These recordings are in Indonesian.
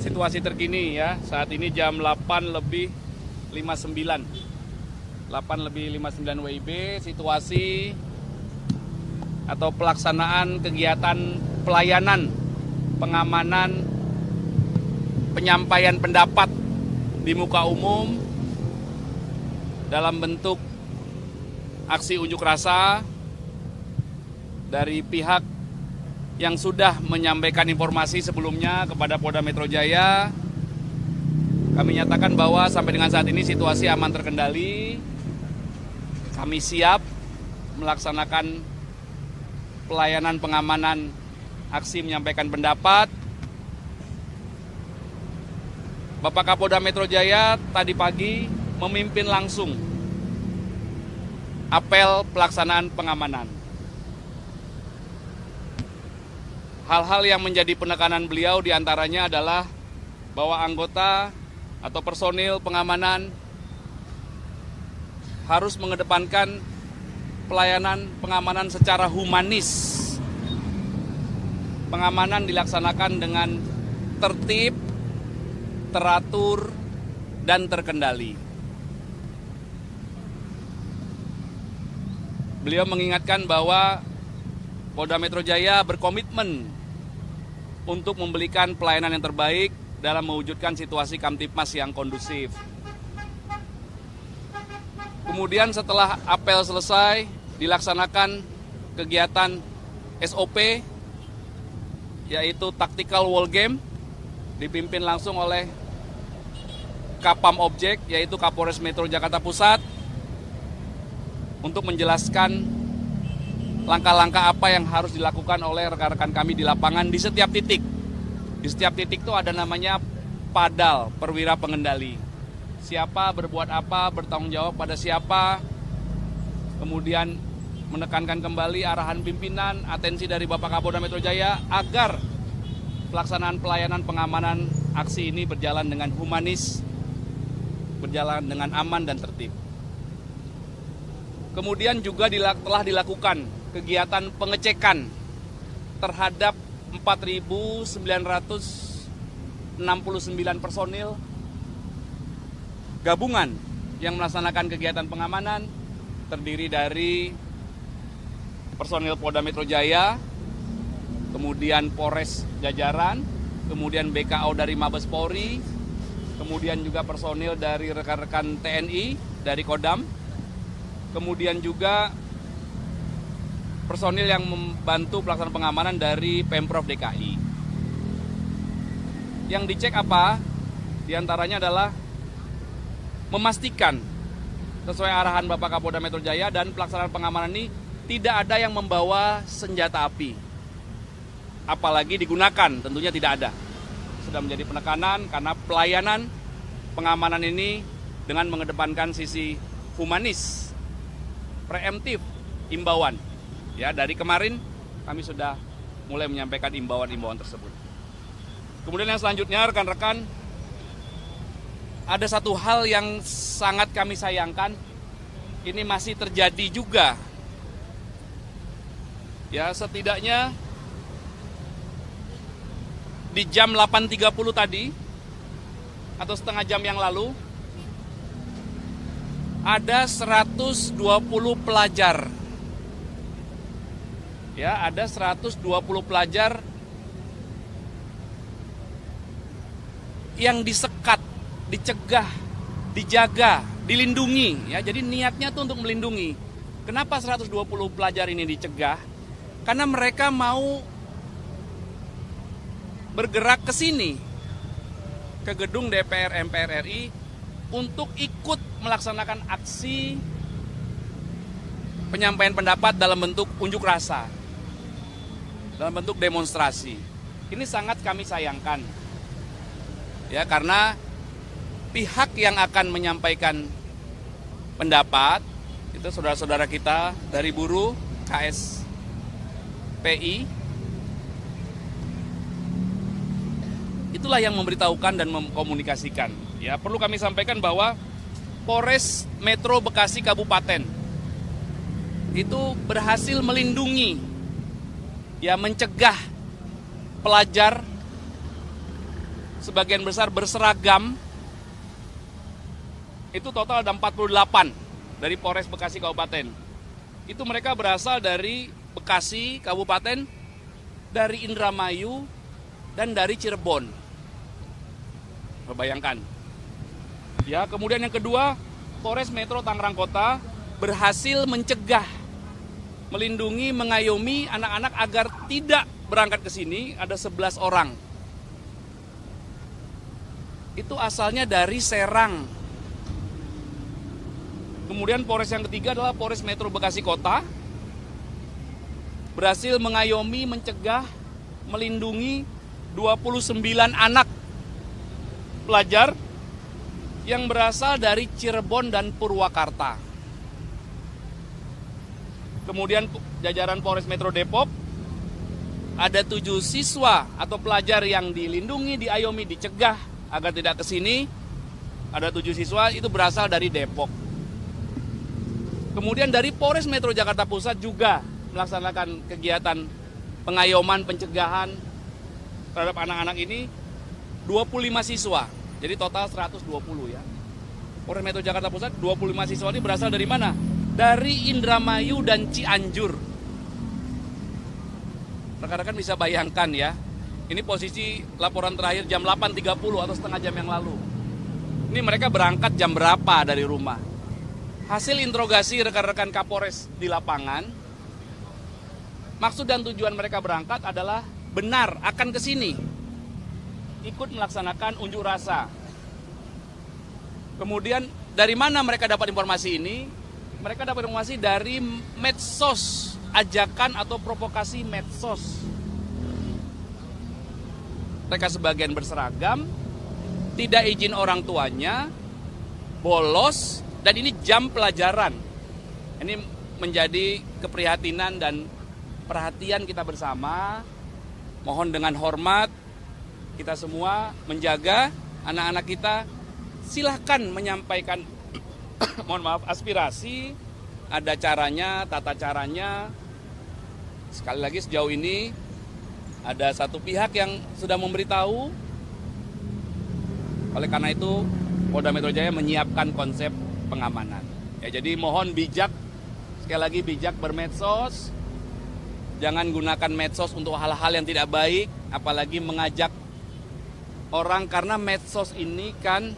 Situasi terkini ya, saat ini jam 8:59 WIB. Situasi atau pelaksanaan kegiatan pelayanan pengamanan penyampaian pendapat di muka umum dalam bentuk aksi unjuk rasa dari pihak yang sudah menyampaikan informasi sebelumnya kepada Polda Metro Jaya. Kami nyatakan bahwa sampai dengan saat ini situasi aman terkendali. Kami siap melaksanakan pelayanan pengamanan aksi menyampaikan pendapat. Bapak Kapolda Metro Jaya tadi pagi memimpin langsung apel pelaksanaan pengamanan. Hal-hal yang menjadi penekanan beliau diantaranya adalah bahwa anggota atau personil pengamanan harus mengedepankan pelayanan pengamanan secara humanis. Pengamanan dilaksanakan dengan tertib, teratur, dan terkendali. Beliau mengingatkan bahwa Polda Metro Jaya berkomitmen untuk memberikan pelayanan yang terbaik dalam mewujudkan situasi Kamtipmas yang kondusif. Kemudian setelah apel selesai, dilaksanakan kegiatan SOP, yaitu Tactical Wall Game, dipimpin langsung oleh Kapam Objek, yaitu Kapolres Metro Jakarta Pusat, untuk menjelaskan langkah-langkah apa yang harus dilakukan oleh rekan-rekan kami di lapangan di setiap titik. Di setiap titik itu ada namanya padal, perwira pengendali. Siapa berbuat apa, bertanggung jawab pada siapa. Kemudian menekankan kembali arahan pimpinan, atensi dari Bapak Kapolda Metro Jaya agar pelaksanaan pelayanan pengamanan aksi ini berjalan dengan humanis, berjalan dengan aman dan tertib. Kemudian juga telah dilakukan kegiatan pengecekan terhadap 4.969 personil gabungan yang melaksanakan kegiatan pengamanan, terdiri dari personil Polda Metro Jaya, kemudian Polres jajaran, kemudian BKO dari Mabes Polri, kemudian juga personil dari rekan-rekan TNI dari Kodam, kemudian juga personil yang membantu pelaksanaan pengamanan dari Pemprov DKI. Yang dicek apa? Di antaranya adalah memastikan sesuai arahan Bapak Kapolda Metro Jaya dan pelaksanaan pengamanan ini tidak ada yang membawa senjata api. Apalagi digunakan, tentunya tidak ada. Sudah menjadi penekanan karena pelayanan pengamanan ini dengan mengedepankan sisi humanis, preemptif, imbauan. Ya, dari kemarin kami sudah mulai menyampaikan imbauan-imbauan tersebut. Kemudian yang selanjutnya rekan-rekan, ada satu hal yang sangat kami sayangkan, ini masih terjadi juga. Ya, setidaknya di jam 8.30 tadi atau setengah jam yang lalu ada 120 pelajar. Ya, ada 120 pelajar yang disekat, dicegah, dijaga, dilindungi. Ya, jadi niatnya tuh untuk melindungi. Kenapa 120 pelajar ini dicegah? Karena mereka mau bergerak ke sini, ke gedung DPR MPR RI untuk ikut melaksanakan aksi penyampaian pendapat dalam bentuk unjuk rasa, dalam bentuk demonstrasi. Ini sangat kami sayangkan. Ya, karena pihak yang akan menyampaikan pendapat itu saudara-saudara kita dari buruh, KSPI. Itulah yang memberitahukan dan mengkomunikasikan. Ya, perlu kami sampaikan bahwa Polres Metro Bekasi Kabupaten itu berhasil melindungi, ya, mencegah pelajar, sebagian besar berseragam, itu total ada 48 dari Polres Bekasi Kabupaten. Itu mereka berasal dari Bekasi Kabupaten, dari Indramayu, dan dari Cirebon. Bayangkan. Ya, kemudian yang kedua, Polres Metro Tangerang Kota berhasil mencegah, melindungi, mengayomi anak-anak agar tidak berangkat ke sini. Ada 11 orang. Itu asalnya dari Serang. Kemudian Polres yang ketiga adalah Polres Metro Bekasi Kota, berhasil mengayomi, mencegah, melindungi 29 anak pelajar yang berasal dari Cirebon dan Purwakarta. Kemudian jajaran Polres Metro Depok, ada 7 siswa atau pelajar yang dilindungi, diayomi, dicegah agar tidak ke sini. Ada 7 siswa itu berasal dari Depok. Kemudian dari Polres Metro Jakarta Pusat juga melaksanakan kegiatan pengayoman, pencegahan terhadap anak-anak ini, 25 siswa. Jadi total 120 ya. Polres Metro Jakarta Pusat, 25 siswa ini berasal dari mana? Dari Indramayu dan Cianjur. Rekan-rekan bisa bayangkan ya. Ini posisi laporan terakhir jam 8.30 atau setengah jam yang lalu. Ini mereka berangkat jam berapa dari rumah? Hasil interogasi rekan-rekan Kapolres di lapangan, maksud dan tujuan mereka berangkat adalah benar akan ke sini, ikut melaksanakan unjuk rasa. Kemudian dari mana mereka dapat informasi ini? Mereka dapat informasi dari medsos, ajakan atau provokasi medsos. Mereka sebagian berseragam, tidak izin orang tuanya, bolos, dan ini jam pelajaran. Ini menjadi keprihatinan dan perhatian kita bersama. Mohon dengan hormat kita semua menjaga anak-anak kita. Silahkan menyampaikan mohon maaf, aspirasi. Ada caranya, tata caranya. Sekali lagi sejauh ini ada satu pihak yang sudah memberitahu. Oleh karena itu Polda Metro Jaya menyiapkan konsep pengamanan. Ya, jadi mohon bijak, sekali lagi bijak bermedsos. Jangan gunakan medsos untuk hal-hal yang tidak baik, apalagi mengajak orang, karena medsos ini kan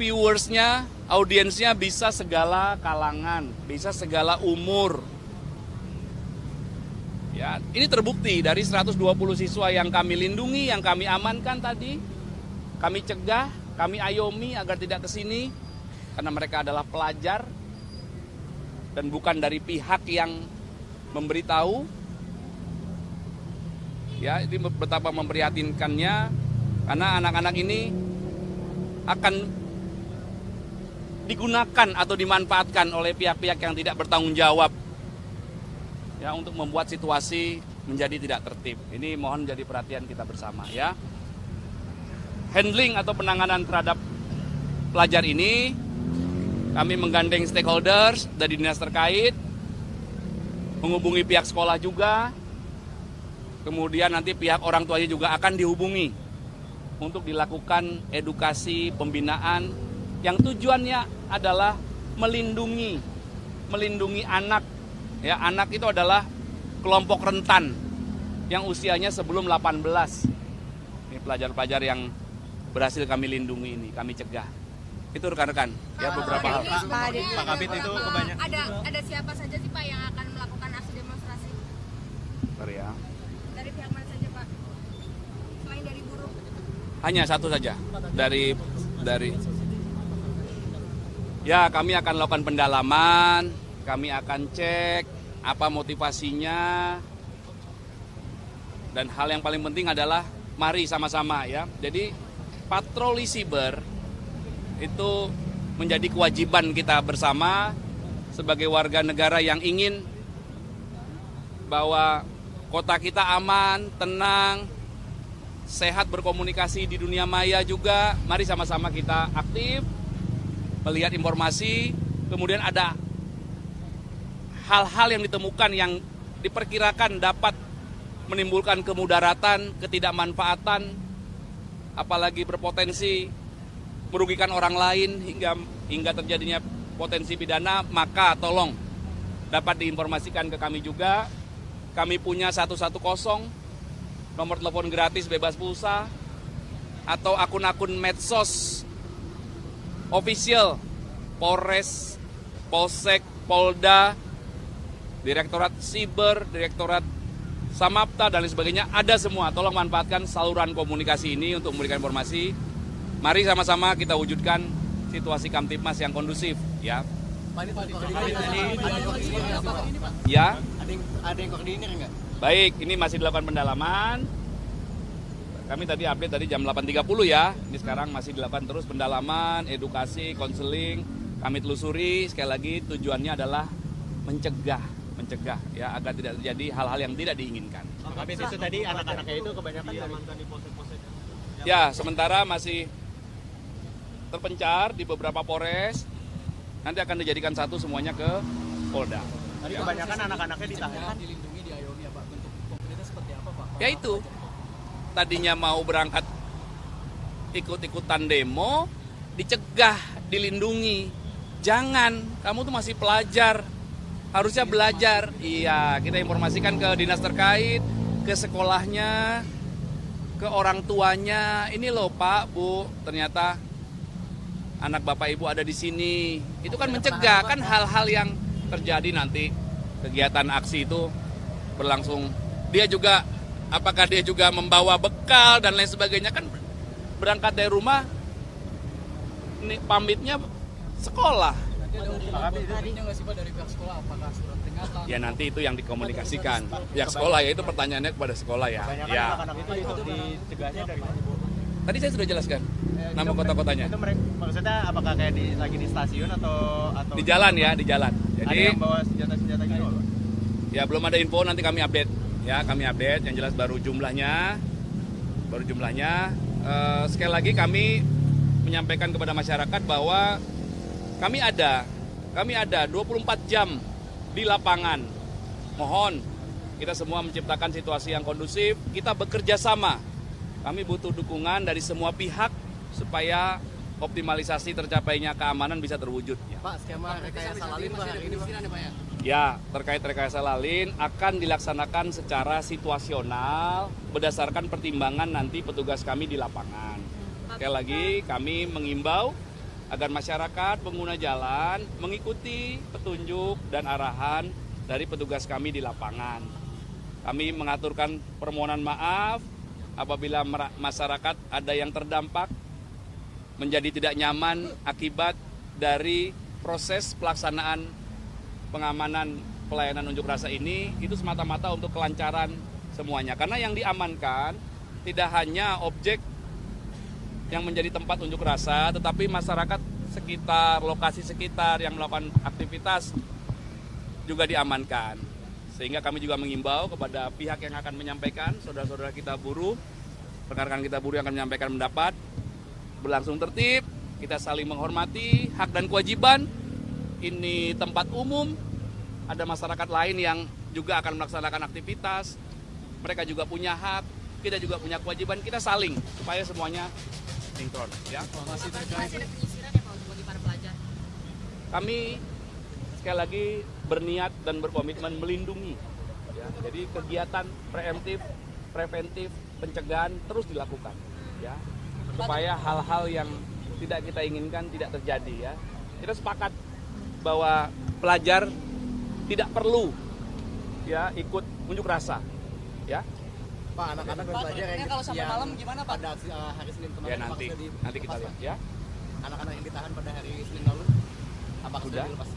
viewersnya, audiensnya bisa segala kalangan, bisa segala umur. Ya, ini terbukti dari 120 siswa yang kami lindungi, yang kami amankan tadi, kami cegah, kami ayomi agar tidak ke sini, karena mereka adalah pelajar dan bukan dari pihak yang memberitahu. Ya, ini betapa memprihatinkannya, karena anak-anak ini akan digunakan atau dimanfaatkan oleh pihak-pihak yang tidak bertanggung jawab, ya, untuk membuat situasi menjadi tidak tertib. Ini mohon jadi perhatian kita bersama ya. Handling atau penanganan terhadap pelajar ini, kami menggandeng stakeholders dari dinas terkait, menghubungi pihak sekolah juga, kemudian nanti pihak orang tuanya juga akan dihubungi untuk dilakukan edukasi, pembinaan, yang tujuannya adalah melindungi anak. Ya, anak itu adalah kelompok rentan yang usianya sebelum 18. Ini pelajar-pelajar yang berhasil kami lindungi ini, kami cegah. Itu rekan-rekan, ya, beberapa hal. Pak Kabit, itu kebanyakan. Ada siapa saja sih Pak yang akan melakukan aksi demonstrasi? Sorry ya. Dari pihak mana saja Pak? Selain dari buruh? Hanya satu saja dari ya, kami akan lakukan pendalaman, kami akan cek apa motivasinya, dan hal yang paling penting adalah mari sama-sama ya. Jadi patroli siber itu menjadi kewajiban kita bersama sebagai warga negara yang ingin bahwa kota kita aman, tenang, sehat berkomunikasi di dunia maya juga. Mari sama-sama kita aktif, melihat informasi, kemudian ada hal-hal yang ditemukan yang diperkirakan dapat menimbulkan kemudaratan, ketidakmanfaatan, apalagi berpotensi merugikan orang lain hingga terjadinya potensi pidana, maka tolong dapat diinformasikan ke kami juga. Kami punya 110 nomor telepon gratis bebas pulsa atau akun-akun medsos official Polres, Polsek, Polda, Direktorat Siber, Direktorat Samapta, dan lain sebagainya, ada semua. Tolong manfaatkan saluran komunikasi ini untuk memberikan informasi. Mari sama-sama kita wujudkan situasi Kamtipmas yang kondusif, ya. Ya. Ada yang koordinir nggak? Baik, ini masih dilakukan pendalaman. Kami tadi update tadi jam 8.30 ya. Ini sekarang masih dilakukan terus pendalaman, edukasi, konseling. Kami telusuri, sekali lagi tujuannya adalah mencegah ya, agar tidak terjadi hal-hal yang tidak diinginkan. Habis itu tadi anak-anaknya itu kebanyakan diamankan di polsek-polsek. Ya, sementara masih terpencar di beberapa Polres. Nanti akan dijadikan satu semuanya ke Polda. Tadi kebanyakan anak-anaknya ditahan. Dilindungi di Ayomi ya Pak, bentuk konkretnya seperti apa Pak? Ya itu, tadinya mau berangkat ikut-ikutan demo, dicegah, dilindungi. Jangan, kamu tuh masih pelajar, harusnya belajar. Iya, kita informasikan ke dinas terkait, ke sekolahnya, ke orang tuanya. Ini loh Pak, Bu, ternyata anak bapak ibu ada di sini. Itu kan mencegah, kan hal-hal yang terjadi nanti kegiatan aksi itu berlangsung. Dia juga, apakah dia juga membawa bekal dan lain sebagainya, kan berangkat dari rumah, ini pamitnya sekolah. Tadinya nggak sih Pak dari pihak sekolah, apakah surat peringatan? Ya nanti itu yang dikomunikasikan. Pihak sekolah ya, itu pertanyaannya kepada sekolah ya. Kebanyakan Ya. anak-anak itu dicegahnya dari mana? Tadi saya sudah jelaskan nama kota-kotanya. Itu mereka, maksudnya apakah kayak lagi di stasiun atau Di jalan ya, di jalan. ada Jadi yang bawa senjata-senjata gitu? Pak? ya belum ada info, nanti kami update. Ya, kami update. Yang jelas baru jumlahnya. Sekali lagi kami menyampaikan kepada masyarakat bahwa kami ada 24 jam di lapangan. Mohon kita semua menciptakan situasi yang kondusif. Kita bekerja sama. Kami butuh dukungan dari semua pihak supaya optimalisasi tercapainya keamanan bisa terwujud. Pak, skema rekayasa lalin Pak hari ini Pak. Ya, terkait rekayasa lalin akan dilaksanakan secara situasional berdasarkan pertimbangan nanti petugas kami di lapangan. Sekali lagi kami mengimbau agar masyarakat pengguna jalan mengikuti petunjuk dan arahan dari petugas kami di lapangan. Kami mengaturkan permohonan maaf apabila masyarakat ada yang terdampak menjadi tidak nyaman akibat dari proses pelaksanaan pengamanan pelayanan unjuk rasa ini, itu semata-mata untuk kelancaran semuanya. Karena yang diamankan tidak hanya objek yang menjadi tempat unjuk rasa, tetapi masyarakat sekitar, lokasi sekitar yang melakukan aktivitas juga diamankan. Sehingga kami juga mengimbau kepada pihak yang akan menyampaikan, saudara-saudara kita buruh, rekan-rekan kita buruh yang akan menyampaikan pendapat, berlangsung tertib, kita saling menghormati hak dan kewajiban. Ini tempat umum, ada masyarakat lain yang juga akan melaksanakan aktivitas, mereka juga punya hak, kita juga punya kewajiban, kita saling supaya semuanya sinkron. Ya. Masih ada penyisiran ya Pak untuk bagi para pelajar? Kami sekali lagi berniat dan berkomitmen melindungi. Ya, jadi kegiatan preventif, pencegahan terus dilakukan. Ya, supaya hal-hal yang tidak kita inginkan tidak terjadi. Ya, kita sepakat bahwa pelajar tidak perlu ya ikut unjuk rasa. Ya, Pak, anak-anak dan pelajar yang kalau sampai malam gimana Pak? Pada hari Senin kemarin ya nanti kita lihat. Ya, anak-anak yang ditahan pada hari Senin lalu, apakah sudah dilepas?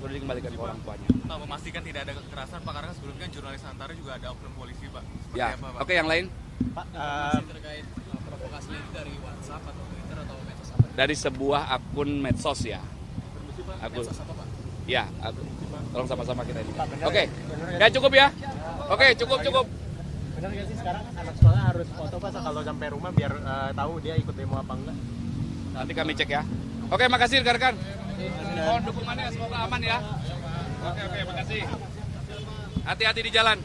Sudah dikembalikan ke orang tuanya. Pak, memastikan tidak ada kekerasan Pak, karena sebelumnya kan jurnalis Antara juga ada oknum polisi Pak. Seperti Ya, apa, Pak? oke, yang lain Pak, Masih terkait provokasinya itu dari WhatsApp atau Twitter atau medsos apa? dari sebuah akun medsos ya. Akun, Medsos apa Pak? ya, tolong sama-sama kita ini. Oke, ya cukup ya. Oke, cukup. benar nggak sih sekarang anak sekolah harus foto Pak kalau sampai rumah biar tahu dia ikut demo apa enggak? Nanti kami cek ya. Oke, makasih rekan-rekan. Mohon dukungannya, semoga aman ya. Oke, makasih. Hati-hati di jalan.